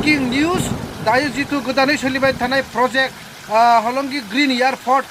Breaking news दायो जितु गोदानै सोलिबाय थानाय प्रजेक्ट हलंगि ग्रीन एयारपर्ट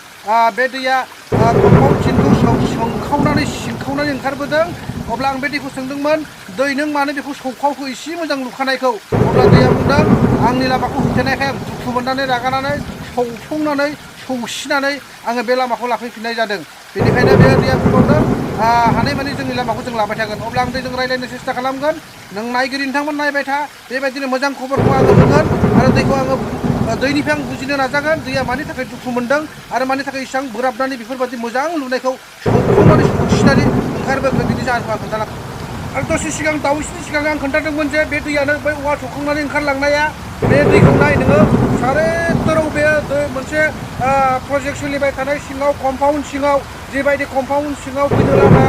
बे दैया कम्पाउन्ड चिनखौ सोंखावनानै सिंखावनानै ओंखारबोदों। अब्ला आं बे दैखौ सोंदोंमोन, दै नों मानो बेखौ सौखावखो एसे मोजां लुखानायखौ? अब्ला दैया बुंदों, आंनि लामाखौ होथेनायखाय आं दुखु मोननानै रागानानै सौफ्लंनानै सौसिनानै आङो बे लामाखौ लाफैफिननाय जादों। बेनिखायनो बे दैया बुंबावदों हानायमानि जोंनि लामाखौ जों लाबाय थागोन। अब्ला आं दैजों रायज्लायनो सेस्था खालामगोन। नों नायगिरि नोंथांमोन नायबाय था, बेबायदिनो मोजां खबरखौ आङो होगोन आरो दैखौ आङो दैनिफ्राय आं बुजिनो नाजागोन दैया मानि थाखाय दुखु मोनदों आरो मानि थाखाय इसेबां बोराबनानै बेफोरबायदि मोजां लुनायखौ सौखावनानै सौसिनानै ओंखारबोखो बिनि जाहोनखौ आं खोन्थालांगोन। आरो दसे सिगां दावैसोनि सिगां आं खोन्थादोंमोन जे बे दैयानो बै औवा सौखांनानै ओंखारलांनाया बे दैखौ नाय नोङो सारेथोराव बे मोनसे प्रजेक्ट सोलिबाय थानाय सिङाव कम्पाउन्ड सिङाव जेबायदि कम्पाउन्ड सिङाव फैनो लामा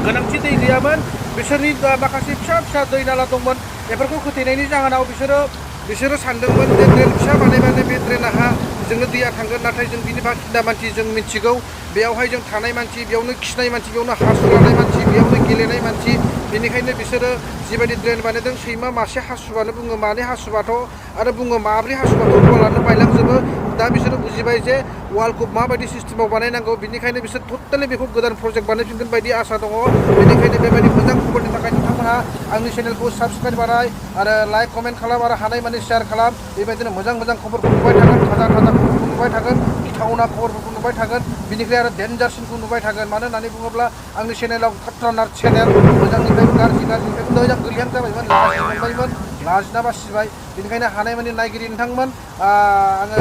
गोनांथि दै गैयामोन, बिसोरनि माखासे फिसा फिसा दै नाला दंमोन। बेफोरखौ होथेनायनि जाहोनाव बिसोरो सानदोंमोन जे ड्रेन फिसा बानायबानो बे ड्रेनाहा जोंनो दैया थांगोन। नाथाय जों बिनि बाखिन्दा मानसि जों मिथिगौ, बेयावहाय जों थानाय मानसि, बेयावनो खिनाय मानसि, बेयावनो हासुलानाय मानसि, बेयावनो गेलेनाय मानसि। बेनिखायनो बिसोरो जिबायदि ड्रेन बानायदों, सैमा मासे हासुबानो बुङो मानै हासुबाथ' आरो बुङो माब्रै हासुबाथ' वालानो बायलांजोबो। दा बिसोरो बुजिबाय जे वालखौ माबायदि सिस्टेमाव बानायनांगौ। बेनिखायनो बिसोर टटेलि बेखौ गोदान प्रजेक्ट बानायफिनगोन बायदि आसा दङ। बेनिखायनो बेबायदि मोजां खबरनि थाखाय नोंथांमोनहा आंनि चेनेलखौ साबस्क्राइब बानाय आरो लाइक कमेन्ट खालाम आरो हानायमानि शेयार खालाम। बेबायदिनो मोजां मोजां खबरखौ नुबाय थागोन, थाजा थाजा खबरखौ नुबाय थागोन, गिथावना खबरफोरखौ नुबाय थागोन, बिनिफ्राय आरो डेन्जारसिनखौ नुबाय थागोन। मानो होननानै बुङोब्ला आंनि चेनेलाव खाट्रानार चेनेल, मोजांनिफ्रायबो गाज्रिनिफ्रायबो मोजां गोरलैहां जाबायमोन, लाजिनो मोनबायमोन, लाजिना बासिबाय। बेनिखायनो हानायमानि नायगिरि नोंथांमोन, आङो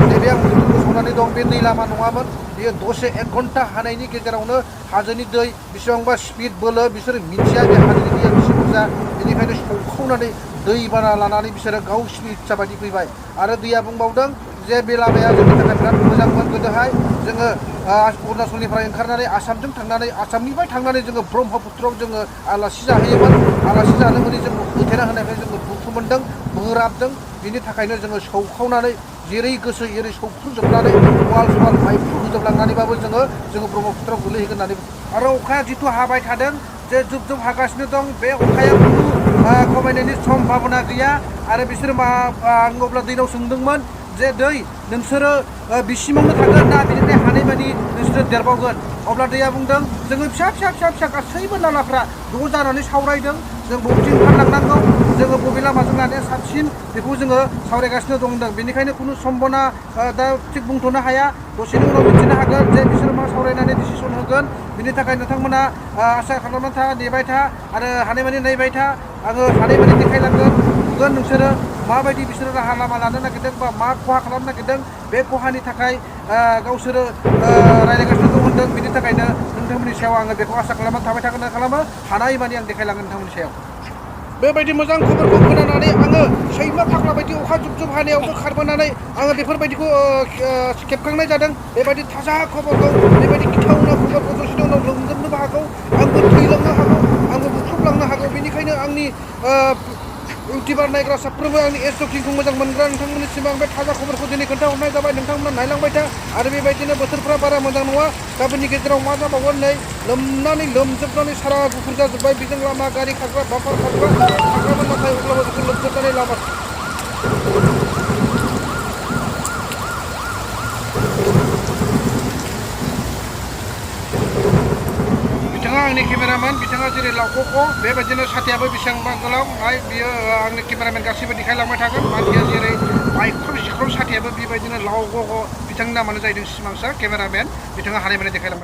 नैबे आं गसंनानै दं बे दै लामा नङामोन। बेयो दसे 1 घन्टा हानायनि गेजेरावनो हाजोनि दै बेसेबांबा स्पिड बोलो बिसोरो मिथिया बे हाजोनि दैया बेसे बुरजा। बेनिखायनो सौखावनानै दै बाना लानानै बिसोरो गावसिनि इच्छा बायदि फैबाय। आरो दैया बुंबावदों जे बे लामाया जोंनि थाखाय बिराद मोजांमोन। गोदोहाय जोङो अरुणाचलनिफ्राय ओंखारनानै आसामजों थांनानै, आसामनिफ्राय थांनानै जोङो ब्रह्मपुत्रआव जोङो आलासि जाहैयोमोन। आलासि जानो मोनै जोंखौ होथेना होनायखाय जोङो दुखु मोनदों, बोराबदों। बिनि थाखायनो जोङो सौखावनानै जेरै गोसो एरै सौख्रुजोबनानै वाल सवाल बायफ्रु होजोबलांनानैबाबो जोङो ब्रह्मपुत्रआव गोलैहैगोन होननानै। आरो अखाया जिथु हाबाय थादों, जे जुब जुब हागासिनो दं, बे अखाया खुनु खमायनायनि सम्भाबना गैया। आरो बिसोरो आं अब्ला दैनाव सोंदोंमोन जे दै नोंसोरो बिसिमावनो थागोन ना बिनिफ्राय हानायमानि नोंसोरो देरबावगोन? अब्ला दैया बुंदों जोङो फिसा फिसा फिसा फिसा गासैबो नालाफ्रा ज' जानानै सावरायदों, जों बबेथिं ओंखारलांनांगौ, जोङो बबे लामाजों लानाया साबसिन, बेखौ जोङो सावरायगासिनो दं होनदों। बेनिखायनो खुनु सम्भाबना दा थिग बुंथ'नो हाया, दसेनि उनाव मिथिनो हागोन जे बिसोरो मा सावरायनानै डिसिसन होगोन। बिनि थाखाय नोंथांमोना आसा खालामना था, नेबाय था आरो हानायमानि नायबाय था। आङो हानायमानि देखायलांगोन, नुगोन नोंसोरो माबायदि बिसोरो राहा लामा लानो नागिरदों बा मा खहा खालामनो नागिरदों। बे खहानि थाखाय गावसोरो रायज्लायगासिनो दं होनदों। बिनि थाखायनो नोंथांमोननि सायाव आङो बेखौ आसा खालामनानै थाबाय थागोन खालामो, हानायमानि आं देखायलांगोन नोंथांमोननि सायाव। बेबायदि मोजां खबरखौ खोनानानै आङो सैमा फाग्ला बायदि अखा जुब जुब हानायावबो खारबोनानै आङो बेफोरबायदिखौ खेबखांनाय जादों। बेबायदि थाजा खबरखौ, बेबायदि गिथावना खबरखौ दसेनि उनाव लोमजोबनोबो हागौ, आंबो थैलांनो हागौ, आंबो बुख्रुबलांनो हागौ। बेनिखायनो आंनि इउटिउबार नायग्रा साफ्रोमबो आंनि एस टकिंखौ मोजां मोनग्रा नोंथांमोननिसिम आं बे थाजा खबरखौ दिनै खोन्थाहरनाय जाबाय। नोंथांमोना नायलांबाय था आरो बेबायदिनो बोथोरफ्रा बारा मोजां नङा। गाबोननि गेजेराव मा जाबावगोन, नै लोमजोबनानै सारा गुफुर जाजोब्बाय। बेजों लामा गारि खारग्रा बाम्पार खारग्रामोन, नाथाय अब्लाबो बेखौ लोमजोबनानै लामा। बिथाङा आंनि केमेरामेन, बिथाङा जेरै लावख' बेबायदिनो साथायाबो बेसेबांबा गोलाव, बियो आंनि केमेरामेन गासैबो देखायलांबाय थागोन। मानसिया जेरै बायख्रब जिख्रब, साथायाबो बेबायदिनो लावख'। बिथांनि नामानो जाहैदों सिमांसा केमेरामेन, बिथाङा हानायमानि देखायलांबाय।